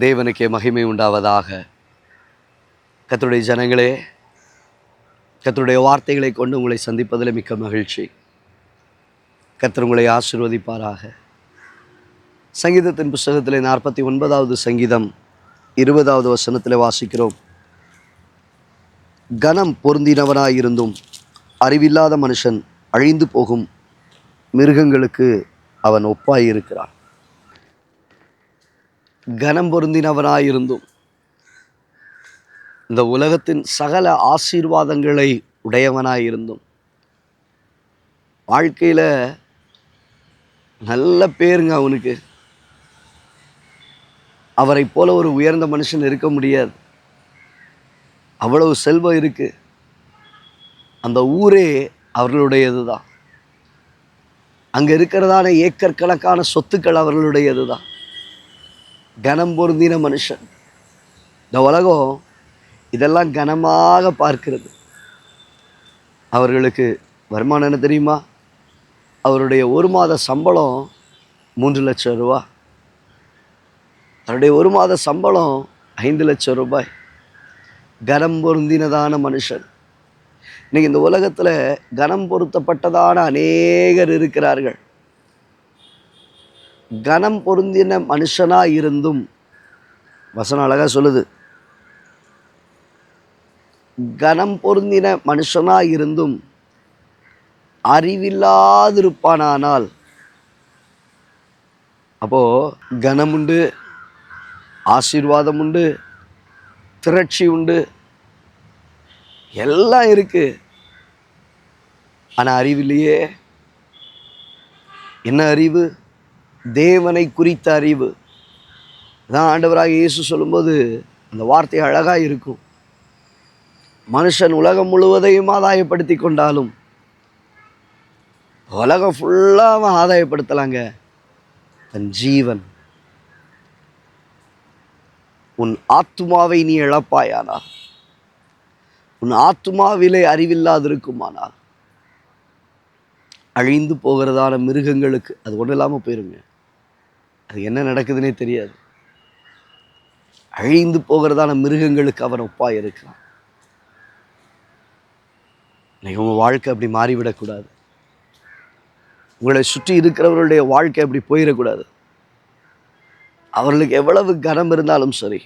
தேவனுக்கே மகிமை உண்டாவதாக. கர்த்தருடைய ஜனங்களே, கர்த்தருடைய வார்த்தைகளை கொண்டு உங்களை சந்திப்பதில் மிக்க மகிழ்ச்சி. கர்த்தர் உங்களை ஆசீர்வதிப்பாராக. சங்கீதத்தின் புஸ்தகத்திலே 49வது சங்கீதம் 20வது வசனத்தில் வாசிக்கிறோம். கனம் பொருந்தினவனாயிருந்தும் அறிவில்லாத மனுஷன் அழிந்து போகும் மிருகங்களுக்கு அவன் ஒப்பாயிருக்கிறான். கனம் பொருந்தினவனாயிருந்தும் இந்த உலகத்தின் சகல ஆசீர்வாதங்களை உடையவனாயிருந்தும் வாழ்க்கையில் நல்ல பேருங்க அவனுக்கு. அவரை போல ஒரு உயர்ந்த மனுஷன் இருக்க முடியாது. அவ்வளவு செல்வம் இருக்கு. அந்த ஊரே அவர்களுடையது தான். அங்கே இருக்கிறதான ஏக்கர் கணக்கான சொத்துக்கள் அவர்களுடையது தான். கனம் பொருந்தின மனுஷன். இந்த உலகம் இதெல்லாம் கனமாக பார்க்கிறது. அவர்களுக்கு வருமானம் என்ன தெரியுமா? அவருடைய ஒரு மாத சம்பளம் 3 லட்சம் ரூபா. அவருடைய ஒரு மாத சம்பளம் 5 லட்சம் ரூபாய். கனம் பொருந்தினதான மனுஷன். இன்னைக்கு இந்த உலகத்தில் கனம் பொருத்தப்பட்டதான அநேகர் இருக்கிறார்கள். கனம் பொருந்தின மனுஷனாக இருந்தும் வசனம் அழகாக சொல்லுது, கனம் பொருந்தின மனுஷனாக இருந்தும் அறிவில்லாதிருப்பானால், அப்போது கனம் உண்டு, ஆசீர்வாதம் உண்டு, திரட்சி உண்டு, எல்லாம் இருக்கு. ஆனால் அறிவில்லையே. என்ன அறிவு? தேவனை குறித்த அறிவு தான். ஆண்டவராக இயேசு சொல்லும்போது அந்த வார்த்தை அழகாக இருக்கும். மனுஷன் உலகம் முழுவதையும் ஆதாயப்படுத்தி கொண்டாலும், உலகம் ஃபுல்லாக அவன் ஆதாயப்படுத்தலாங்க, தன் ஜீவன், உன் ஆத்துமாவை நீ இழப்பாயானா, உன் ஆத்துமாவிலே அறிவில்லாதிருக்குமானால், அழிந்து போகிறதான மிருகங்களுக்கு அது ஒன்றும் இல்லாமல் போயிருங்க. அது என்ன நடக்குதுன்னே தெரியாது. அழிந்து போகிறதான மிருகங்களுக்கு அவன் ஒப்பாய் இருக்கிறான். இன்னைக்கு உங்கள் வாழ்க்கை அப்படி மாறிவிடக்கூடாது. உங்களை சுற்றி இருக்கிறவர்களுடைய வாழ்க்கை அப்படி போயிடக்கூடாது. அவர்களுக்கு எவ்வளவு கனம் இருந்தாலும் சரி,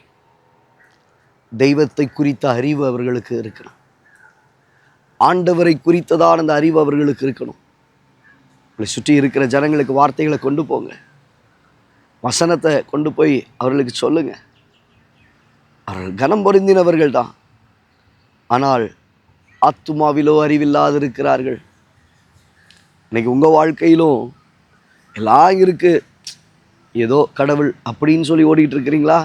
தெய்வத்தை குறித்த அறிவு அவர்களுக்கு இருக்கணும். ஆண்டவரை குறித்ததான அந்த அறிவு அவர்களுக்கு இருக்கணும். உங்களை சுற்றி இருக்கிற ஜனங்களுக்கு வார்த்தைகளை கொண்டு போங்க. வசனத்தை கொண்டு போய் அவர்களுக்கு சொல்லுங்க. அவர்கள் கனம் பொருந்தினவர்கள் தான், ஆனால் ஆத்துமாவிலோ அறிவில்லாது இருக்கிறார்கள். இன்னைக்கு உங்கள் வாழ்க்கையிலும் எல்லாம் இருக்கு. ஏதோ கடவுள் அப்படின்னு சொல்லி ஓடிட்டு இருக்கிறீங்களா?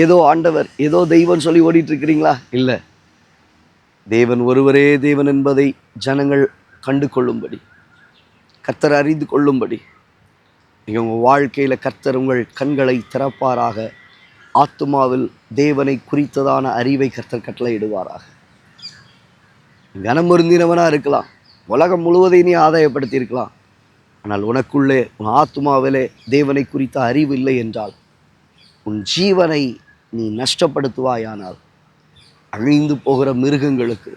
ஏதோ ஆண்டவர், ஏதோ தெய்வம் சொல்லி ஓடிட்டு இருக்கிறீங்களா? இல்லை, தேவன் ஒருவரே தேவன் என்பதை ஜனங்கள் கண்டு கொள்ளும்படி, கர்த்தர் அறிந்து கொள்ளும்படி நீங்கள் உங்கள் வாழ்க்கையில் கர்த்தர் உங்கள் கண்களை திறப்பாராக. ஆத்துமாவில் தேவனை குறித்ததான அறிவை கர்த்தர் கட்டளையிடுவாராக. கனம் பொருந்தினவனாக இருக்கலாம், உலகம் முழுவதையும் நீ ஆதாயப்படுத்தி இருக்கலாம், ஆனால் உனக்குள்ளே உன் ஆத்துமாவிலே தேவனை குறித்த அறிவு இல்லை என்றால், உன் ஜீவனை நீ நஷ்டப்படுத்துவாயானால், அழிந்து போகிற மிருகங்களுக்கு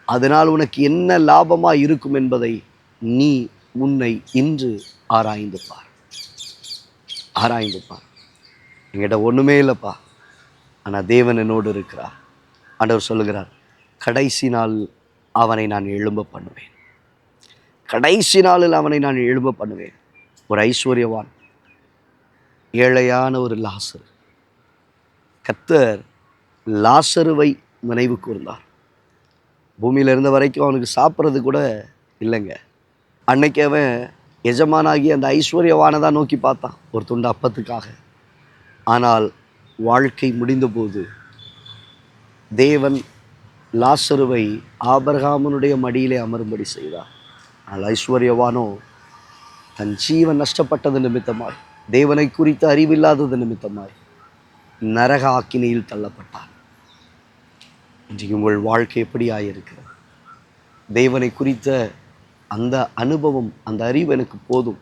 அதனால் உனக்கு என்ன லாபமாக இருக்கும் என்பதை நீ உன்னை இன்று ஆராய்ந்து பார். என்கிட்ட ஒன்றுமே இல்லைப்பா, ஆனால் தேவன் என்னோடு இருக்கிறார். ஆண்டவர் சொல்லுகிறார், கடைசி நாள் அவனை நான் எழும்ப பண்ணுவேன். கடைசி நாளில் அவனை நான் எழும்ப பண்ணுவேன். ஒரு ஐஸ்வர்யவான், ஏழையான ஒரு லாசரு. கர்த்தர் லாசருவை நினைவு கூர்ந்தார். பூமியில் இருந்த வரைக்கும் அவனுக்கு சாப்பிட்றது கூட இல்லைங்க. அன்னைக்கு அவன் எஜமானாகி அந்த ஐஸ்வர்யவானை தான் நோக்கி பார்த்தான் ஒரு துண்டு அப்பத்துக்காக. ஆனால் வாழ்க்கை முடிந்தபோது தேவன் லாசருவை ஆபிரகாமனுடைய மடியிலே அமரும்படி செய்தார். ஆனால் ஐஸ்வர்யவானோ தன் ஜீவன் நஷ்டப்பட்டது நிமித்தமாய், தேவனை குறித்த அறிவில்லாதது நிமித்தமாய் நரக ஆக்கினையில் தள்ளப்பட்டார். இன்றைக்கு உங்கள் வாழ்க்கை எப்படி ஆகியிருக்கிறது? தேவனை குறித்த அந்த அனுபவம், அந்த அறிவு எனக்கு போதும்,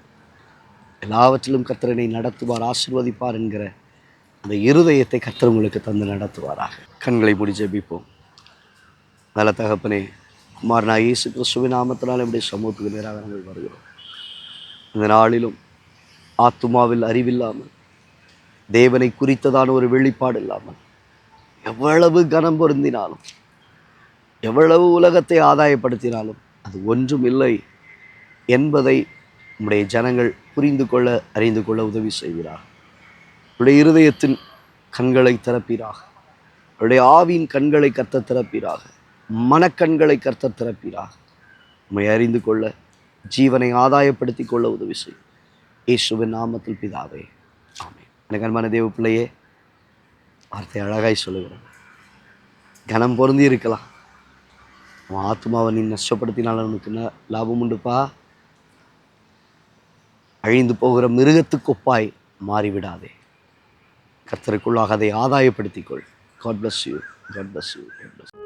எல்லாவற்றிலும் கர்த்தர் என்னை நடத்துவார், ஆசீர்வதிப்பார் என்கிற அந்த இருதயத்தை கர்த்தர் உங்களுக்கு தந்து நடத்துவாராக. கண்களை மூடி ஜெபிப்போம். நல்ல தகப்பனே, குமாரனாகிய இயேசு கிறிஸ்துவின் நாமத்தினால் நம்முடைய சமூகத்துக்கு நேராக நாங்கள் வருகிறோம். இந்த நாளிலும் ஆத்துமாவில் அறிவில்லாமல், தேவனை குறித்ததான ஒரு வெளிப்பாடு இல்லாமல், எவ்வளவு கனம் பொருந்தினாலும், எவ்வளவு உலகத்தை ஆதாயப்படுத்தினாலும் அது ஒன்றும் இல்லை என்பதை நம்முடைய ஜனங்கள் புரிந்து கொள்ள, அறிந்து கொள்ள உதவி செய்கிறார். உடைய இருதயத்தின் கண்களை திறப்பீராக. உடைய ஆவியின் கண்களை கர்த்தர் திறப்பீராக. மனக்கண்களை கர்த்தர் திறப்பீராக. உம்மை அறிந்து கொள்ள, ஜீவனை ஆதாயப்படுத்தி கொள்ள உதவி செய்யும். இயேசுவின் நாமத்தில் பிதாவே, ஆமென். எனக்கு அன்பான தேவ பிள்ளையே, வார்த்தை அழகாய் சொல்லுகிறேன். கனம் பொருந்தி இருக்கலாம். உன் ஆத்மாவை நீ நஷ்டப்படுத்தினால உனக்கு என்ன லாபம் உண்டுப்பா? அழிந்து போகிற மிருகத்துக்கு ஒப்பாய் மாறிவிடாதே. கர்த்தருக்குள்ளாக அதை ஆதாயப்படுத்திக்கொள். God bless you. God bless you. God bless you.